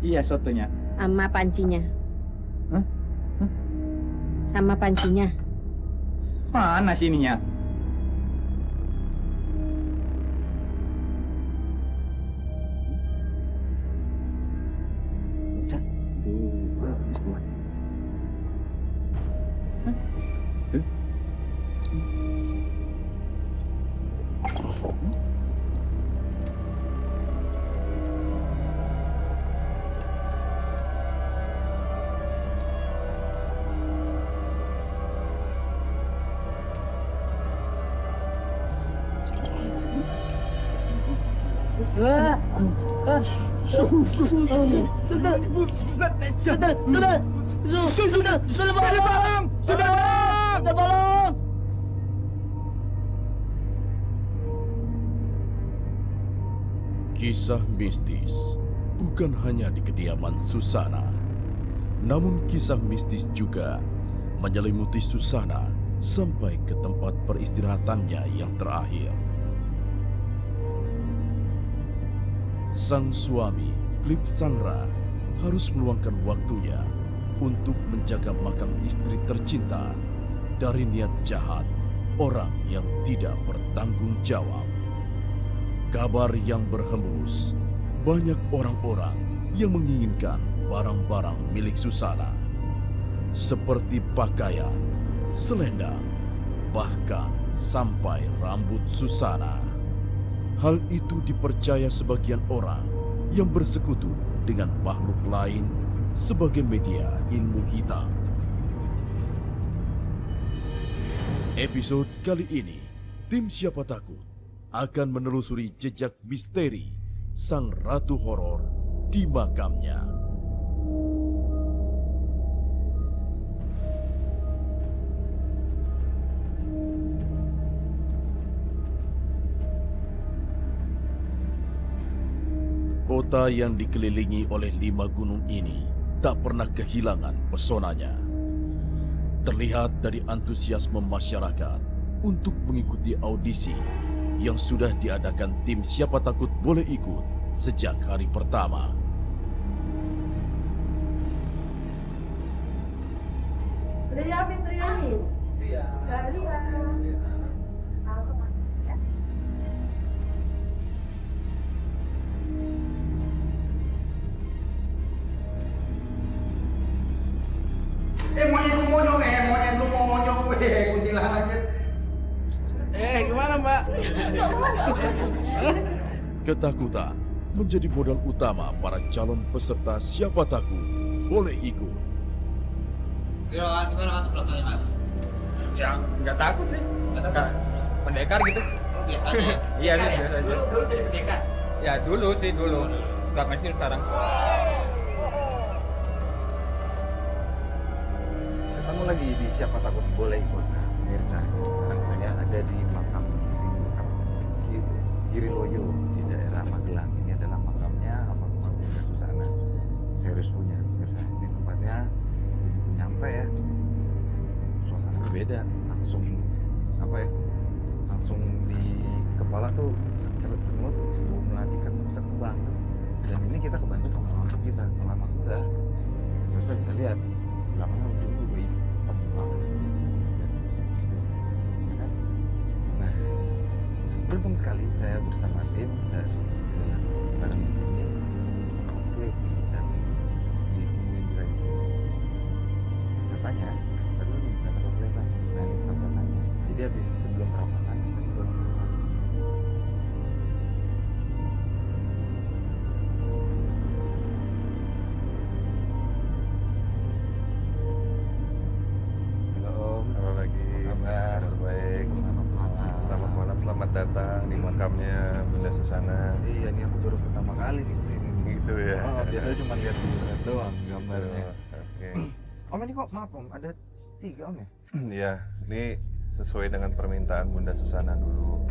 Iya, sotonya. Sama pancinya. Hah? Hah? Sama pancinya. Mana sininya? Kisah mistis bukan hanya di kediaman Susana, namun kisah mistis juga menyelimuti Susana sampai ke tempat peristirahatannya yang terakhir. Sang suami, Cliff Sangra, harus meluangkan waktunya untuk menjaga makam istri tercinta dari niat jahat orang yang tidak bertanggung jawab. Kabar yang berhembus, banyak orang-orang yang menginginkan barang-barang milik Susana, seperti pakaian, selendang, bahkan sampai rambut Susana. Hal itu dipercaya sebagian orang yang bersekutu dengan makhluk lain sebagai media ilmu hitam. Episode kali ini, tim Siapa Takut akan menelusuri jejak misteri sang ratu horor di makamnya. Kota yang dikelilingi oleh 5 gunung ini tak pernah kehilangan pesonanya. Terlihat dari antusiasme masyarakat untuk mengikuti audisi yang sudah diadakan tim Siapa Takut Boleh Ikut sejak hari pertama. Teriakin. Iya. Langsung masuk ya. Monyet lu monyok, kuntilanaknya. Gimana, Mbak? Ketakutan menjadi modal utama para calon peserta Siapa Takut Boleh Ikut. Gimana mas belakangnya mas? Ya nggak takut sih, nggak pendekar gitu. Oh biasa aja. Iya sih biasa aja. Dulu jadi pendekar. Ya dulu sih belakangan sih sekarang. Ketemu lagi di Siapa Takut Boleh Ikut. Nah, pemirsa, sekarang saya ada di makam Giriloyo di daerah Magelang. Ini adalah makamnya almarhumah Bunda Susana. Serius punya pemirsa. Ini tempatnya begitu nyampe ya, suasana berbeda. Langsung langsung di kepala tuh cenut melati kenceng banget. Dan ini kita kebantu sama lampu kita. Kalau lampu enggak, pemirsa bisa lihat belakangnya ujung gue hitam banget. Ya kan? Nah, beruntung sekali saya bersama tim bisa bareng ini Cliff dan ditungguin juga di sini. Katanya, tadi nih kata Pak Cliff kan, nah ini perabdaannya. Jadi habis sebelum perabdaan makamnya Bunda Susana. Iya, ini aku baru pertama kali nih kesini nih. Gitu ya. Oh, biasanya cuma lihat di internet doang gambarnya. Oke. Om ini kok maaf om, ada 3 om ya? Iya, ini sesuai dengan permintaan Bunda Susana dulu.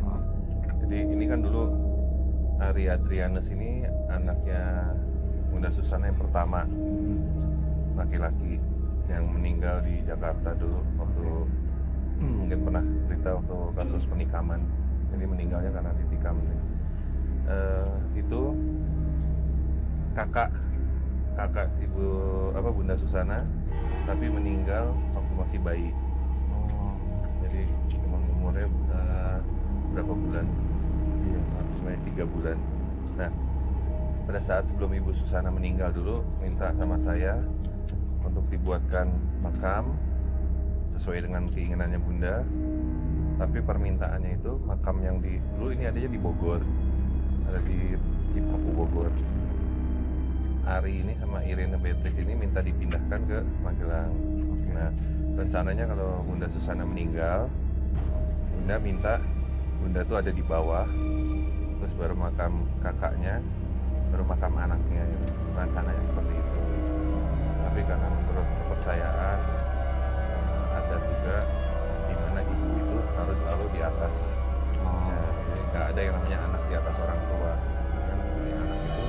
Jadi ini kan dulu Ari Adrianus ini anaknya Bunda Susana yang pertama, laki-laki yang meninggal di Jakarta dulu waktu mungkin pernah berita waktu kasus penikaman. Jadi meninggalnya karena ditikam. Itu kakak kakak ibu Bunda Susana, tapi meninggal waktu masih bayi. Oh, Jadi memang umurnya berapa bulan? iya. Sebenarnya 3 bulan. Nah, pada saat sebelum Ibu Susana meninggal dulu, minta sama saya untuk dibuatkan makam sesuai dengan keinginannya Bunda. Tapi permintaannya itu makam yang dulu ini adanya di Bogor, ada di Cipaku Bogor. Ari ini sama Irene Beatrix ini minta dipindahkan ke Magelang. Nah, rencananya kalau Bunda Susana meninggal, Bunda minta Bunda tuh ada di bawah, terus baru makam kakaknya, baru makam anaknya. Rencananya seperti itu. Tapi karena menurut kepercayaan ada juga di mana ibu itu harus selalu di atas. Ya, jadi nggak ada yang namanya anak di atas orang tua. Kan jadi anak itu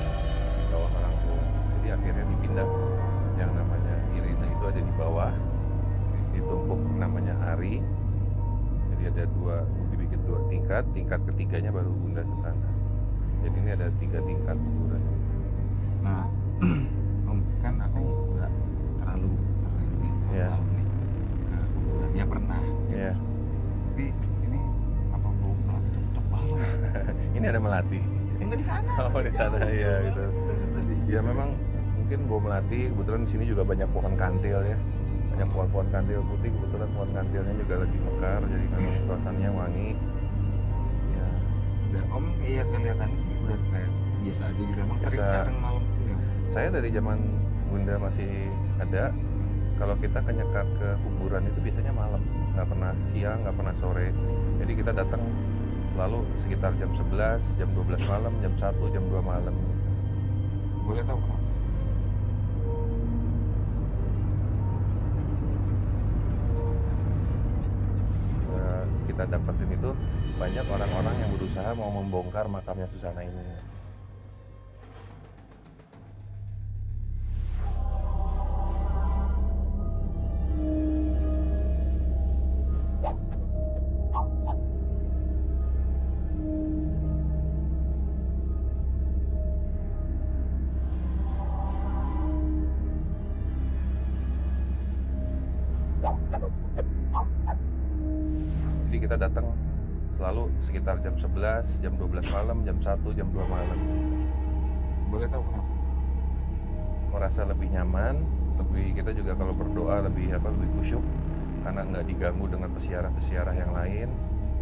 di bawah orang tua. Jadi akhirnya dipindah yang namanya Irina itu ada di bawah, ditumpuk namanya Ari. Jadi ada dibikin 2 tingkat. Tingkat ketiganya baru Bunda Susana. Jadi ini ada 3 tingkat kuburan. Nah, Om, kan aku nggak terlalu sering nih Iya. malam nih ke kuburan. Ya pernah. Ya, Tapi ini apa bau melati cocok banget. ini ada melati. Enggak di sana. Oh, di sana ya gitu. Tadi. Ya memang mungkin bau melati. Kebetulan di sini juga banyak pohon kantil ya. Banyak pohon-pohon kantil putih. Kebetulan pohon kantilnya juga lagi mekar. Jadi memang suasananya wangi. Ya, Dan Om iya kelihatannya sih udah kayak biasa aja gitu. Emang sering Biasa. datang malam ke sini Om? saya dari zaman Bunda masih ada, kalau kita nyekat ke kuburan itu biasanya malam, nggak pernah siang, nggak pernah sore. Jadi kita datang selalu sekitar jam 11, jam 12 malam, jam 1, jam 2 malam. Boleh tahu kenapa? Kita dapetin itu banyak orang-orang yang berusaha mau membongkar makamnya Susana ini. Jadi kita datang selalu sekitar jam 11, jam 12 malam, jam 1, jam 2 malam. Boleh tahu kenapa? Merasa lebih nyaman, kita juga kalau berdoa lebih khusyuk karena nggak diganggu dengan pesiarah-pesiarah yang lain.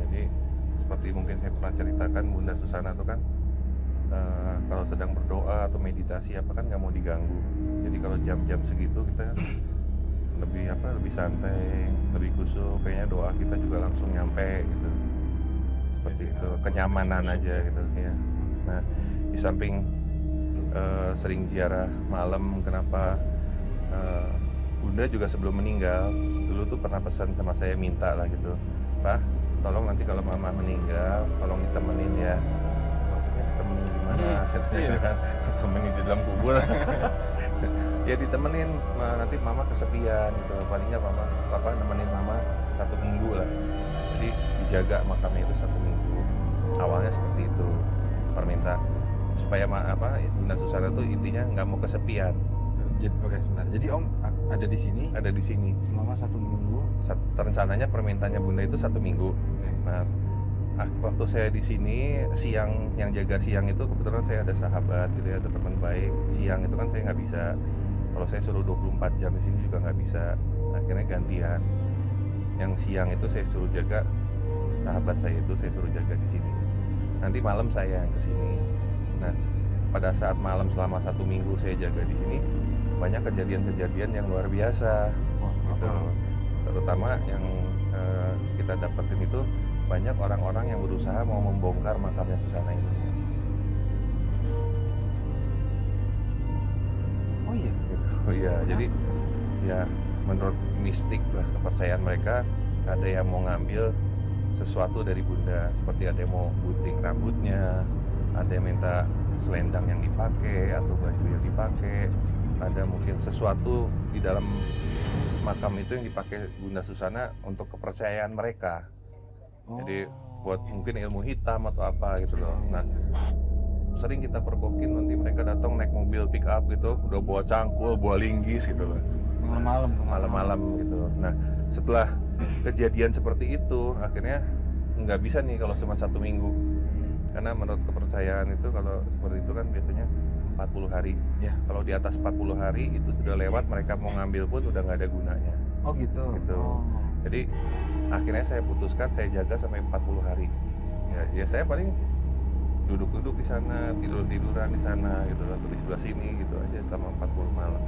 Jadi seperti mungkin saya pernah ceritakan, Bunda Susana itu kan kalau sedang berdoa atau meditasi kan nggak mau diganggu. Jadi kalau jam-jam segitu kita lebih santai, lebih khusyuk, kayaknya doa kita juga langsung nyampe gitu. Seperti itu, kenyamanan aja gitu ya. Nah, di samping sering ziarah malam, kenapa Bunda juga sebelum meninggal dulu tuh pernah pesan sama saya, minta lah gitu, Pak, tolong nanti kalau Mama meninggal tolong ditemenin ya. Maksudnya ditemenin gimana? Iya kan, temenin di dalam kubur. Ya ditemenin, nanti Mama kesepian gitu, palingnya Papa nemenin Mama 1 minggu lah. Jadi dijaga makamnya itu 1 minggu. Awalnya seperti itu, permintaan supaya Bunda Susana tuh intinya nggak mau kesepian. Jadi oke sebentar. Jadi Om ada di sini Ada di sini. selama 1 minggu. Rencananya permintaannya Bunda itu 1 minggu. Oke. Nah, waktu saya di sini siang, yang jaga siang itu kebetulan saya ada sahabat gitu ya, ada teman baik. Siang itu kan saya nggak bisa. Kalau saya suruh 24 jam di sini juga nggak bisa. Akhirnya gantian. Yang siang itu saya suruh jaga sahabat saya, itu saya suruh jaga di sini. Nanti malam saya yang ke sini. Nah, pada saat malam selama 1 minggu saya jaga di sini, banyak kejadian-kejadian yang luar biasa. Gitu. Terutama yang kita dapetin itu banyak orang-orang yang berusaha mau membongkar makamnya Susana ini. Oh iya. Oh iya, jadi ya menurut mistik lah, kepercayaan mereka, ada yang mau ngambil sesuatu dari Bunda, seperti ada yang mau gunting rambutnya, ada yang minta selendang yang dipakai atau baju yang dipakai, ada mungkin sesuatu di dalam makam itu yang dipakai Bunda Susana untuk kepercayaan mereka. Jadi buat mungkin ilmu hitam atau apa gitu loh. Nah, sering kita pergokin, nanti mereka datang naik mobil pick up gitu, udah bawa cangkul, bawa linggis gitu loh, malam-malam gitu. Nah setelah kejadian seperti itu akhirnya nggak bisa nih kalau cuma 1 minggu, karena menurut kepercayaan itu kalau seperti itu kan biasanya 40 hari ya. Kalau di atas 40 hari itu sudah lewat, mereka mau ngambil pun udah nggak ada gunanya. Oh gitu. Jadi akhirnya saya putuskan saya jaga sampai 40 hari. Ya saya paling duduk-duduk di sana, tidur-tiduran di sana gitu, atau di sebelah sini gitu aja selama 40 malam.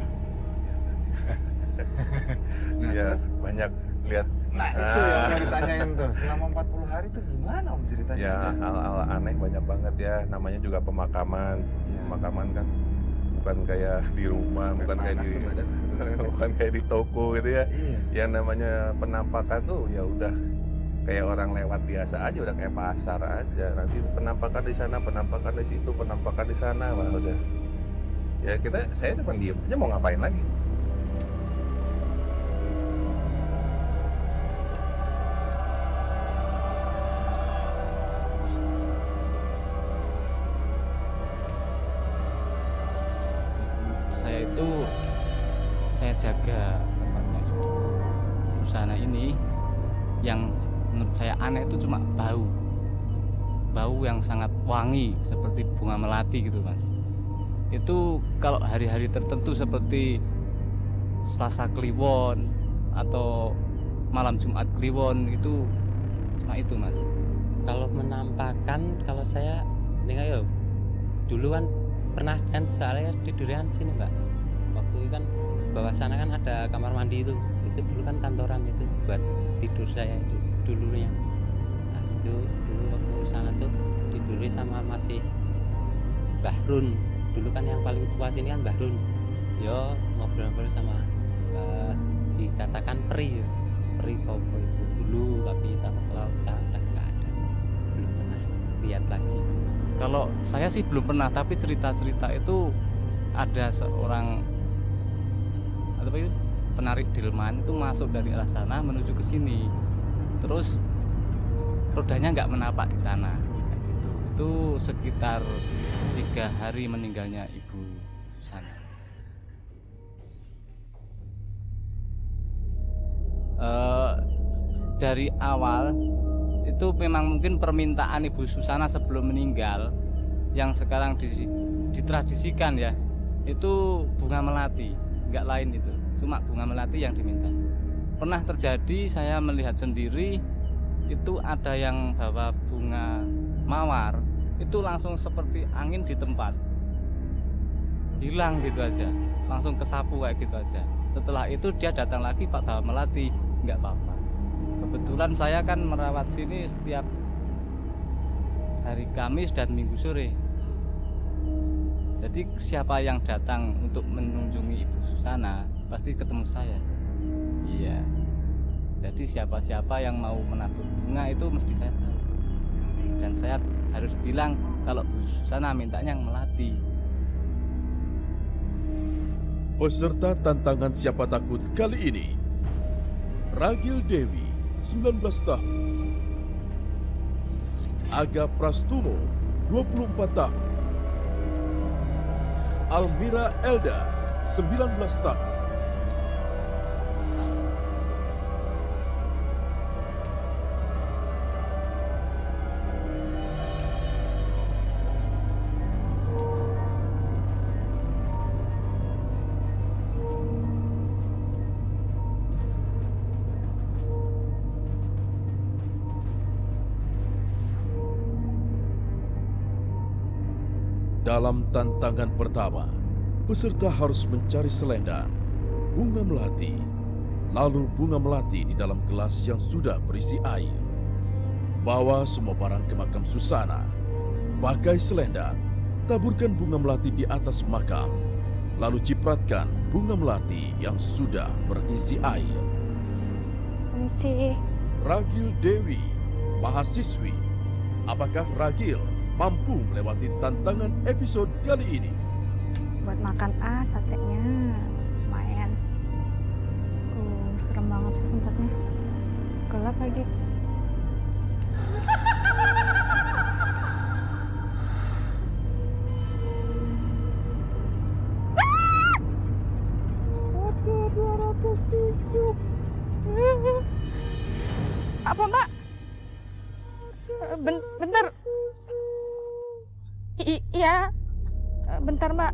Ya banyak lihat. Nah itu yang mau ditanyain tuh, selama 40 hari itu gimana Om ceritanya? Ya hal-hal aneh banyak banget ya, namanya juga pemakaman. Pemakaman kan bukan kayak di rumah, bukan kayak di bukan kayak di toko gitu ya. Yang namanya penampakan tuh ya udah kayak orang lewat biasa aja, udah kayak pasar aja. Nanti penampakan di sana, penampakan di situ, penampakan di sana, wah udah. Ya saya cuma diem aja, mau ngapain lagi? Saya jaga tempatnya Susana ini. Yang menurut saya aneh itu cuma bau yang sangat wangi seperti bunga melati gitu Mas. Itu kalau hari-hari tertentu seperti Selasa Kliwon atau malam Jumat Kliwon itu cuma itu Mas. Kalau menampakkan, kalau saya ini kayak dulu kan pernah kan soalnya tidurnya sini Mbak. Waktu itu kan bawah sana kan ada kamar mandi itu dulu kan kantoran itu buat tidur saya itu dulunya. Nah itu dulu waktu sana tuh tidurnya sama masih Mbah Run. Dulu kan yang paling tua sini kan Mbah Run. Yo ngobrol-ngobrol sama dikatakan peri Popo itu dulu, tapi kalau sekarang udah nggak ada, belum pernah lihat lagi. Kalau saya sih belum pernah, tapi cerita-cerita itu ada seorang penarik delman itu masuk dari arah sana menuju ke sini, terus rodanya nggak menapak di tanah. Itu sekitar 3 hari meninggalnya Ibu Susana. Dari awal itu memang mungkin permintaan Ibu Susana sebelum meninggal yang sekarang ditradisikan ya, itu bunga melati, nggak lain itu, cuma bunga melati yang diminta. Pernah terjadi saya melihat sendiri itu ada yang bawa bunga mawar, itu langsung seperti angin di tempat, hilang gitu aja, langsung kesapu kayak gitu aja. Setelah itu dia datang lagi, Pak bawa melati, nggak apa-apa. Kebetulan saya kan merawat sini setiap hari Kamis dan Minggu sore. Jadi siapa yang datang untuk mengunjungi Ibu Susana pasti ketemu saya. Iya. Jadi siapa-siapa yang mau menabur bunga itu mesti saya tahu. Dan saya harus bilang kalau Bu Susana mintanya yang melati. Peserta tantangan siapa takut kali ini, Ragil Dewi, 19 tahun. Aga Prastumo, 24 tahun. Almira Elda, 19 tahun. Dalam tantangan pertama, peserta harus mencari selendang, bunga melati, lalu bunga melati di dalam gelas yang sudah berisi air. Bawa semua barang ke makam Susana. Pakai selendang, taburkan bunga melati di atas makam, lalu cipratkan bunga melati yang sudah berisi air. Permisi. Ragil Dewi, mahasiswi. Apakah Ragil mampu melewati tantangan episode kali ini? Buat makan satenya lumayan. Serem banget sih tempatnya. Gelap lagi. Apa Mbak? Bentar. Iya. Bentar Mbak.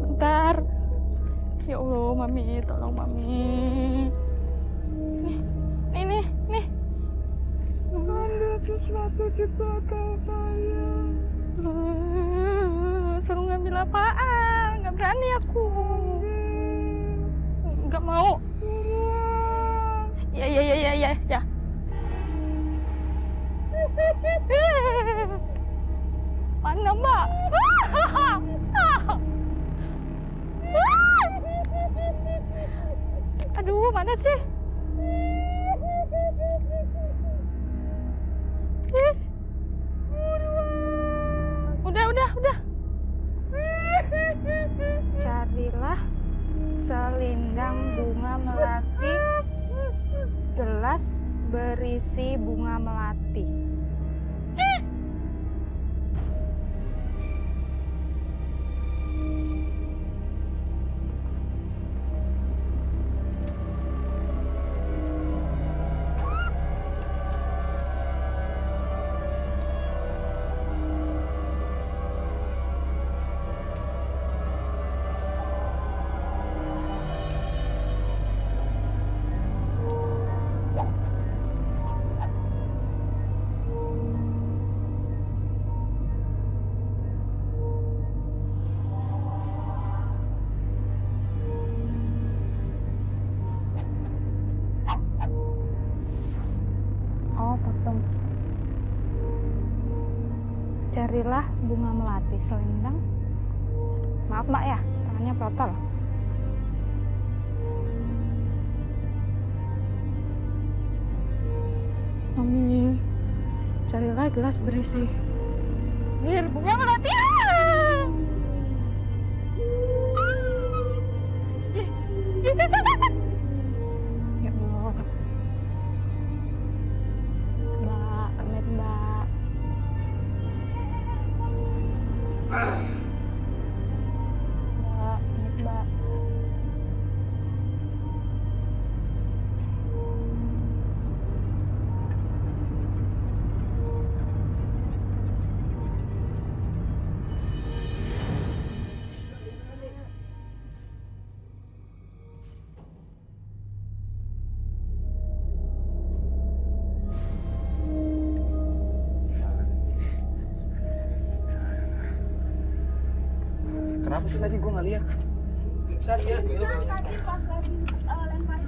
Bentar. Ya Allah, Mami, tolong Mami. Nih. Ada sesuatu di belakang saya. Suruh ngambil apaan? Nggak berani aku. Nggak mau. Ya. Mana Mbak? Aduh, mana sih? Udah. Carilah selindang bunga melati, gelas berisi bunga melati. Potong. Carilah bunga melati selendang. Maaf Mbak ya, tangannya protol. Mami, carilah gelas berisi bunga melati. Ya Allah. Mbak. Kenapa sih tadi gue nggak lihat? Saya lihat gitu. Tadi pas lagi lempar.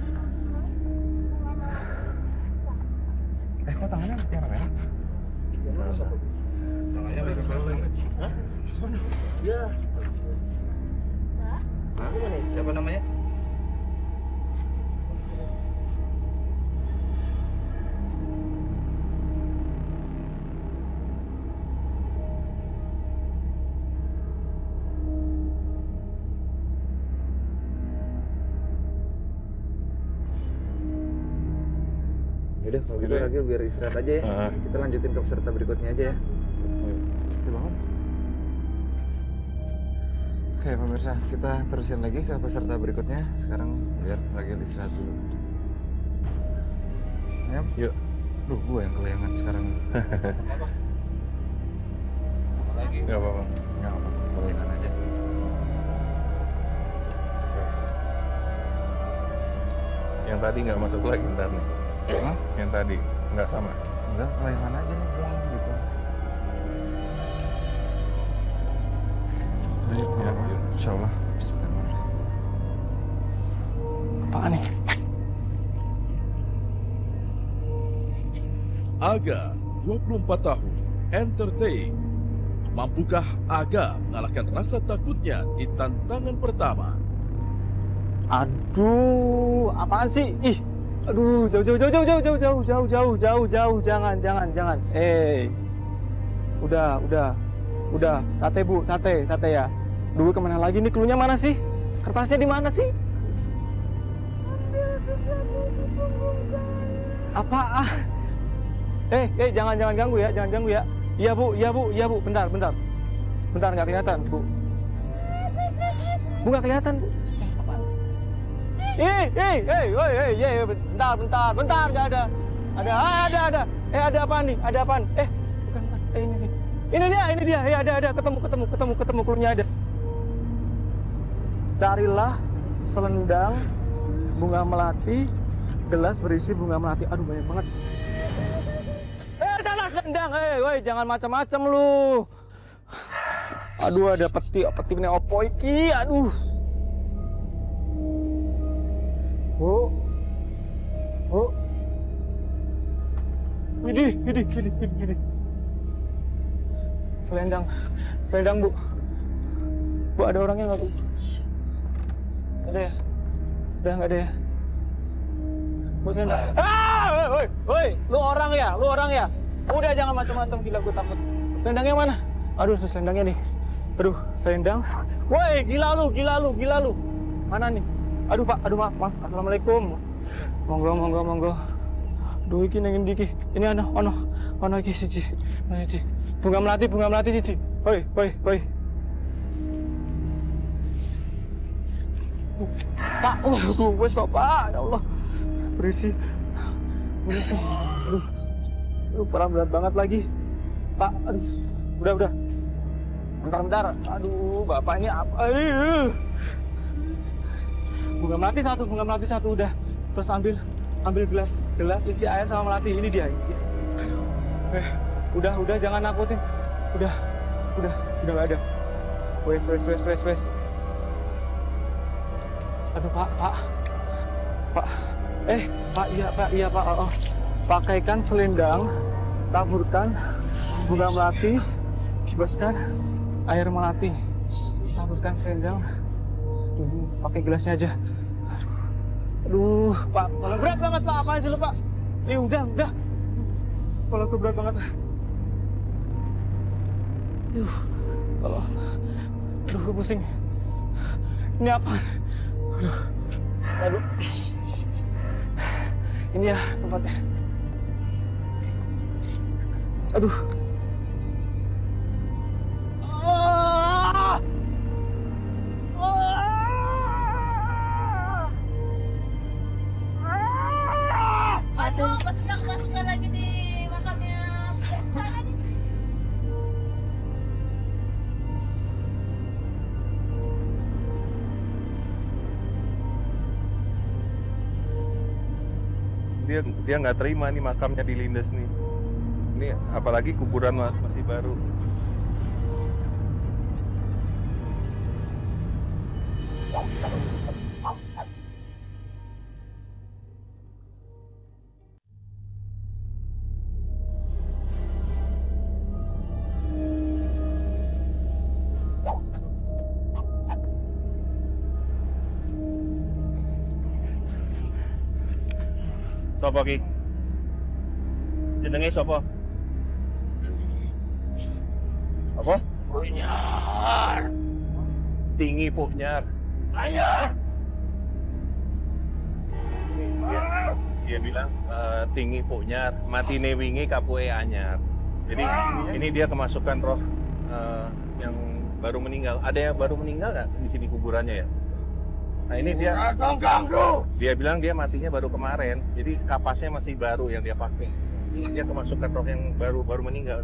Kok tangannya merah-merah? Tangannya merah-merah. Hah? Sono. Iya. Aku mana? Siapa namanya? Yaudah kalau gitu Ragil biar istirahat aja ya. Kita lanjutin ke peserta berikutnya aja ya. Bisa bangun. Oke pemirsa, kita terusin lagi ke peserta berikutnya. Sekarang biar Ragil istirahat dulu. Yuk. Duh, gue yang kelayangan sekarang. Lagi? Nggak apa-apa. Nggak apa-apa, kelayangan aja. Yang tadi nggak masuk lagi ntar nih. Hah? Yang tadi nggak sama. Enggak, kelayangan aja nih pulang gitu. Ya, insya Allah. Bismillahirrahmanirrahim. Apaan nih? Aga, 24 tahun, entertain. Mampukah Aga mengalahkan rasa takutnya di tantangan pertama? Aduh, apaan sih? Ih, aduh, jauh, jangan. Udah, sate Bu, sate ya. Duh, kemana lagi nih? Klunya mana sih? Kertasnya di mana sih? Apa? Jangan ganggu ya, Iya bu, bentar, nggak kelihatan Bu. Bu nggak kelihatan Bu. Apaan? Bentar, nggak ada. Ada. Ada apaan nih? Ada apaan? Bukan. Ini dia. Ini dia. Ada. Ketemu cluenya ada. Carilah selendang bunga melati, gelas berisi bunga melati. Aduh, banyak banget. Jangan selendang. Woi, jangan macam-macam lu. Aduh, ada peti ini opo iki. Aduh. Oh. Widih. Selendang, Bu. Bu, ada orangnya nggak, Bu? Ada ya? Udah nggak ada ya? Bu, selendang. Woi, lu orang ya? Udah, jangan macam-macam, gila, gue takut. Selendangnya mana? Aduh, selendangnya nih. Aduh, selendang. Woi, gila lu. Mana nih? Aduh, Pak. Aduh, maaf. Assalamualaikum. Monggo. Duh, iki nang ndi iki? Ini ono iki siji. Bunga melati siji. Hoi. Pak, wes Pak. Ya Allah. Berisi. Aduh, parah berat banget lagi. Pak, aduh. Udah. Bentar. Aduh, Bapak ini apa? Bunga melati satu udah. Terus ambil gelas isi air sama melati. Ini dia. Udah jangan nakutin. Udah nggak ada. Wes. Aduh, Pak. Iya, Pak. Oh. Pakaikan selendang, taburkan bunga melati, kibaskan air melati. Taburkan selendang. Pakai gelasnya aja. Aduh, Pak, kalau berat banget, Pak. Apaan sih lu, Pak? Udah. Kalau aku berat banget. Aduh, pusing. Ini apa? Aduh. Ini ya tempatnya. Aduh. Aduh, masih nggak kemasukan lagi di makamnya sana nih. Dia nggak terima nih makamnya dilindas nih. Ini apalagi kuburan masih baru. Sopo ki? Jenenge sopo? Apa? Punyar. Tinggi Punyar. Anyar. Dia bilang tinggi Punyar, matine wingi kapuke anyar. Jadi ini dia kemasukan roh yang baru meninggal. Ada yang baru meninggal nggak di sini kuburannya ya? Nah ini dia bilang dia matinya baru kemarin, jadi kapasnya masih baru yang dia pakai. Ini dia kemasukan roh yang baru meninggal.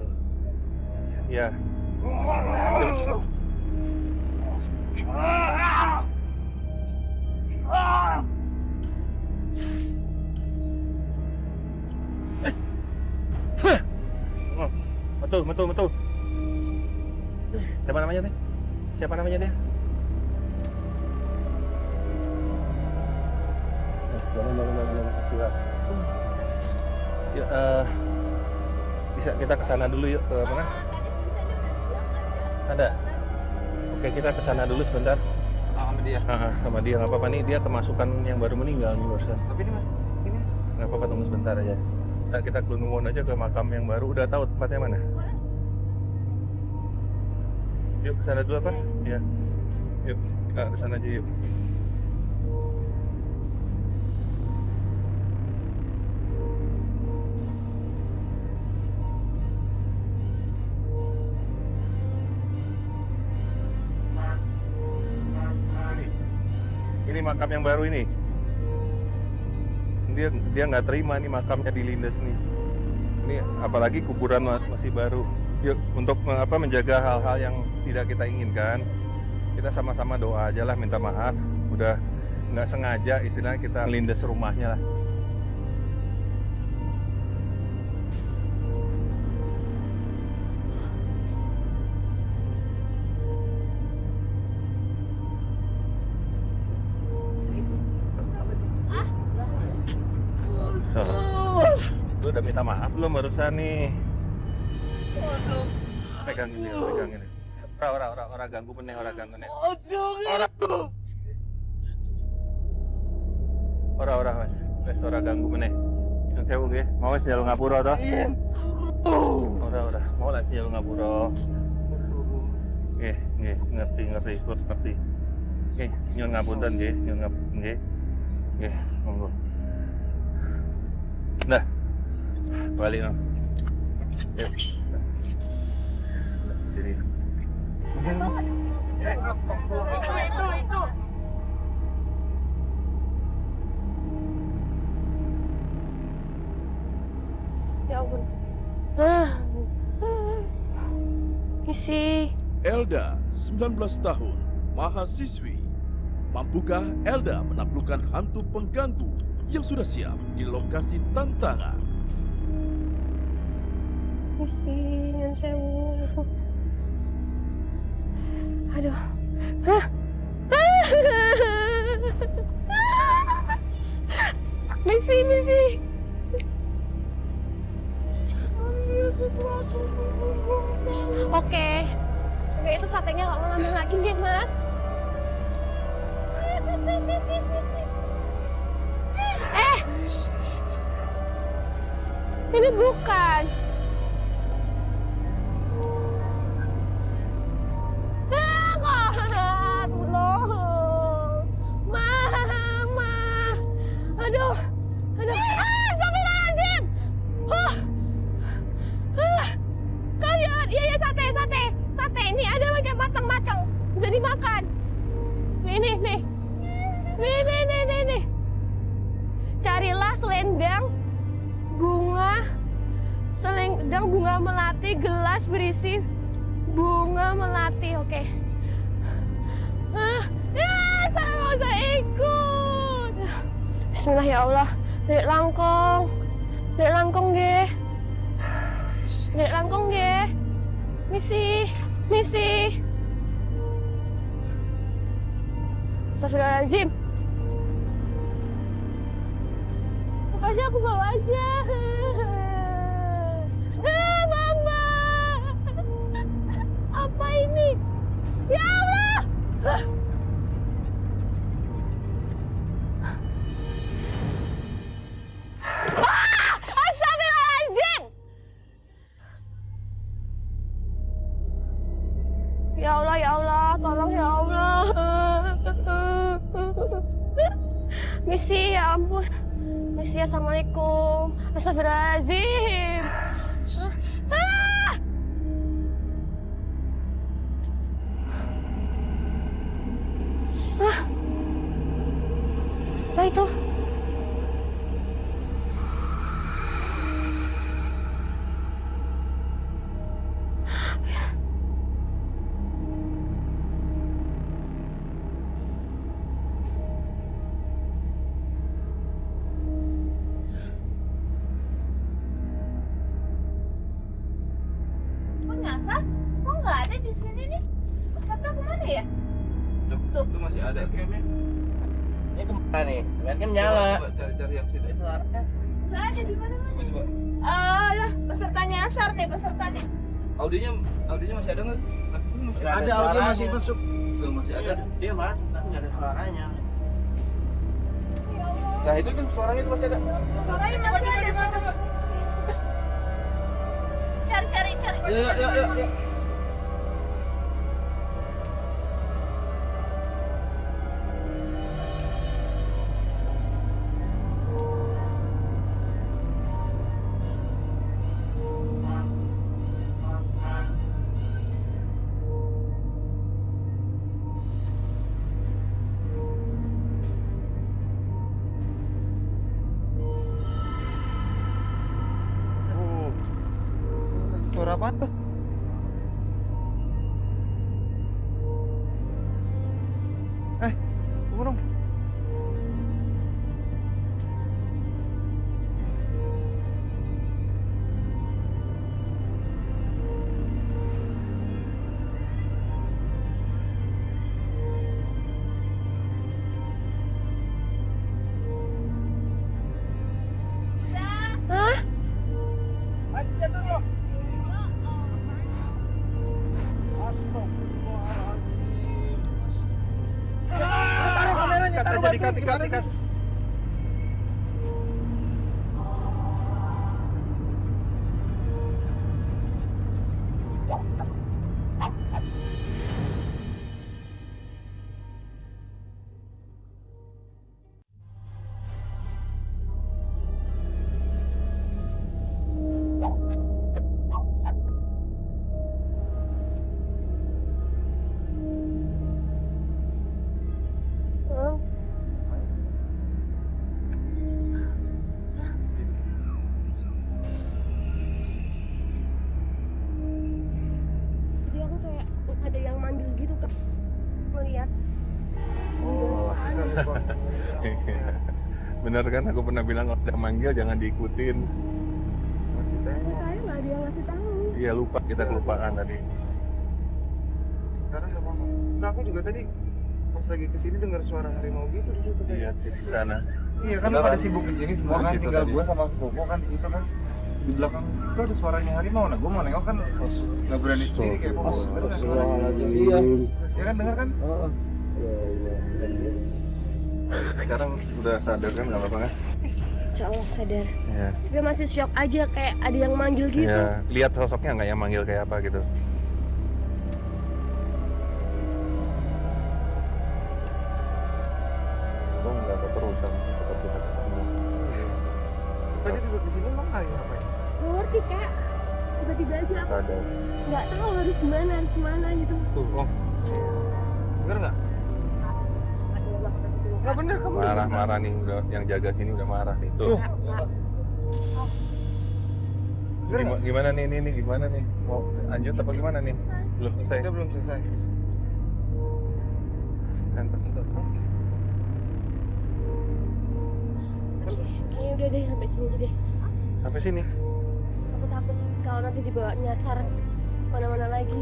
Ya. Betul. Siapa namanya dia? Bangun. Ya, bisa kita ke sana dulu yuk, ke mana? Ada. Oke, kita ke sana dulu sebentar. Sama dia. Sama dia nggak apa-apa nih, dia kemasukan yang baru meninggal nih barusan. Tapi ini masih ini. Nggak apa-apa, tunggu sebentar aja. Kita kelunungan aja ke makam yang baru. Udah tahu tempatnya mana? Yuk ke sana dulu apa? Iya. Yuk, ke sana aja yuk. Ini makam yang baru ini. dia nggak terima nih makamnya dilindas nih. Ini apalagi kuburan masih baru. Yuk, untuk menjaga hal-hal yang tidak kita inginkan, kita sama-sama doa aja lah, minta maaf. Udah nggak sengaja istilahnya kita melindas rumahnya lah. So, lu udah minta maaf belum barusan nih? Pegang ini, pegang ini. Ora ganggu meneh, ora ganggu meneh. Ora wes ora ganggu meneh. Nyun sewu nggih, mau wis njaluk ngapura to? Ora, mau lah njaluk ngapura. Nggih, ngerti, kok ngerti. Nggih, nyun ngapunten nggih, nggih. Nggih, monggo. Nah, balik no. Yuk. Jadi. Itu. Ya ampun. Misi. Elda, 19 tahun, mahasiswi. Mampukah Elda menaklukkan hantu pengganggu yang sudah siap di lokasi tantangan? Misi yang sewu. Aduh. Misi. Oke, itu satenya nggak mau ngambil lagi nih, Mas. Ini bukan. Aduh. Astagfirullahaladzim. Kalian, iya sate. Ini ada macam matang. Bisa dimakan. Nih. Carilah selendang bunga melati, gelas berisi bunga melati. Oke. Saya nggak usah ikut. Bismillah ya Allah. Dek langkong ge. Misi. Astagfirullahaladzim. Makasih aku bawa aja. Mama. Apa ini? Ya Allah. Astagfirullahaladzim. Ya Allah, tolong ya Allah. Misi, ya ampun. Misi, assalamualaikum. Astagfirullahaladzim. Apa itu? Kok nyasar? Kok nggak ada di sini nih? Peserta kemana ya? Tuh masih ada. Ini kemana nih? Webcam nyala. Coba cari yang sini. Nggak ada di mana-mana. Coba. Lah, peserta nyasar nih, peserta nih. Audionya masih ada nggak? Masih Ada audio masih masuk. Tuh, masih ada. Dia masuk tapi nggak ada suaranya. Nah itu kan suaranya itu masih ada. Suaranya masih ada. Cari. Yuk. Suara apa tuh? Tunggu dong. Taruh kameranya, taruh batu. Gimana sih? Jadi aku kayak ada yang manggil gitu kan. Melihat. Bener kan aku pernah bilang kalau ada manggil jangan diikutin. Saya nggak ada yang ngasih tahu. Iya lupa, kita kelupaan tadi. Sekarang nggak apa-apa. Enggak, aku juga tadi pas lagi kesini dengar suara harimau gitu di situ tadi. Iya di sana. Iya kan pada sibuk di sini semua Oh, kan, di situ tinggal tadi. gua sama Bobo kan di situ kan. Di belakang itu ada suaranya harimau. Nah, gua mau nengok kan nggak berani sendiri kayak Bobo. Dengar nggak suaranya? Iya. Ya kan dengar kan? Sekarang udah sadar kan nggak apa-apa kan? Insya Allah sadar. Iya. Dia masih shock aja kayak ada yang manggil gitu. Iya. Lihat sosoknya nggak yang manggil kayak apa gitu. Oh nggak ada perusahaan tetap kita ketemu. Terus tadi duduk di sini emang kayak apa ya? Nggak ngerti kak. Tiba-tiba aja aku Sadar. nggak tahu harus gimana gitu. Tuh, oh. Dengar nggak? Ada yang lakukan itu. Nggak bener kamu dengar nggak? Marah-marah nih, udah yang jaga sini udah marah nih. Tuh. Bener nggak? Gimana nih, ini gimana nih? Mau lanjut apa gimana nih? Belum selesai. Kita belum selesai. Enter. Kayaknya udah deh sampai sini aja deh. Sampai sini. Aku takut kalau nanti dibawa nyasar mana-mana lagi.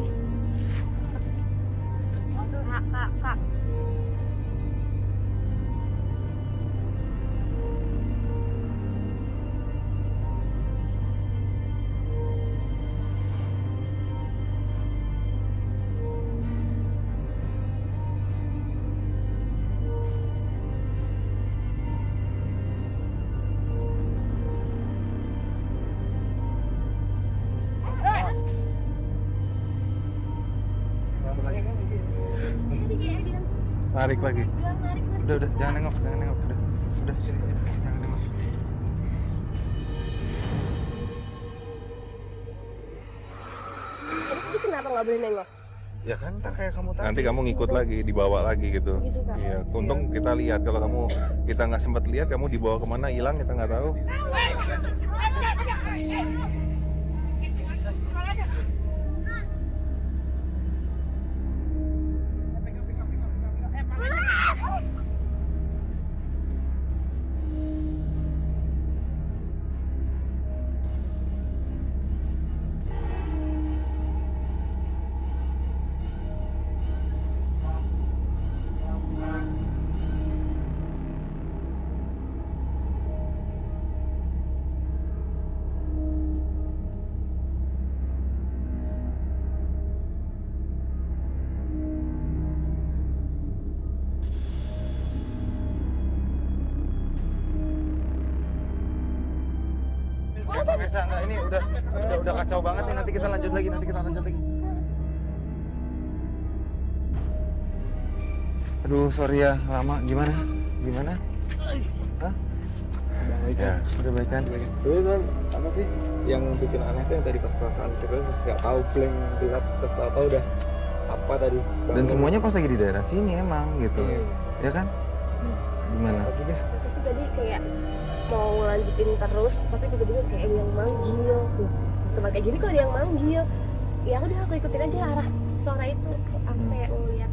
Kak. Tarik lagi. Udah, jangan nengok, udah. Udah, sini, jangan nengok. Itu kenapa nggak boleh nengok? Ya kan, ntar kayak kamu tadi. Nanti kamu ngikut lagi, dibawa lagi gitu. Gitu, Kak. Iya, untung kita lihat. Kalau kita nggak sempat lihat, kamu dibawa kemana hilang kita nggak tahu. Pemirsa, enggak, ini udah kacau banget nih. Nanti kita lanjut lagi. Aduh, sorry ya, lama. Gimana? Hah? Ya. Udah baik kan? Sebenarnya kan apa sih yang bikin aneh tuh yang tadi pas perasaan serius nggak tahu blank gelap terus tahu udah apa tadi. Dan semuanya pas lagi di daerah sini emang gitu. Ya kan? Gimana? Juga. Tapi tadi kayak mau lanjutin terus, tapi tiba-tiba kayak yang manggil tuh. tempat kayak gini kok ada yang manggil. Ya udah aku ikutin aja arah suara itu sampai ngeliat.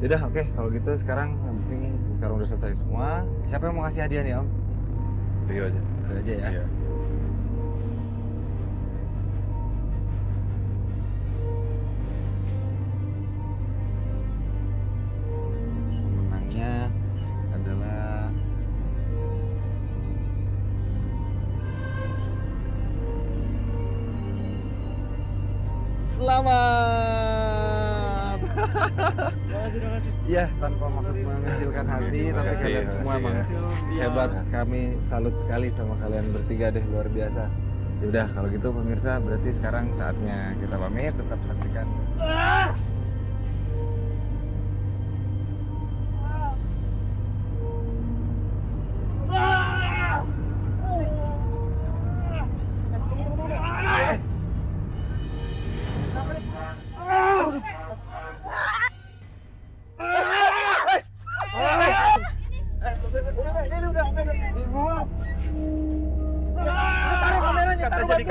Yaudah, oke. Kalau gitu sekarang yang penting sekarang udah selesai semua. Siapa yang mau kasih hadiah nih, Om? Rio aja. Udah aja ya. Iya. Pemenangnya adalah selamat. Iya, tanpa maksud mengecilkan hati, tapi kasih, kalian makasih semua ya. emang hebat. Kami salut sekali sama kalian bertiga deh, luar biasa. Yaudah, kalau gitu pemirsa, berarti sekarang saatnya kita pamit. Tetap saksikan. Taruh kameranya, taruh batu.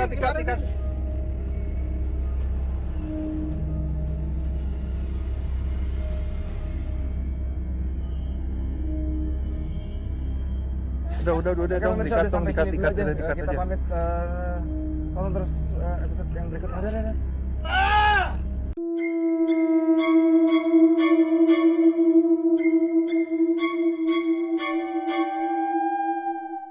Udah, Oke, dong, pemirsa, udah sampai sini dulu aja. dikat Kita aja. pamit. Tonton terus episode yang berikutnya. Udah.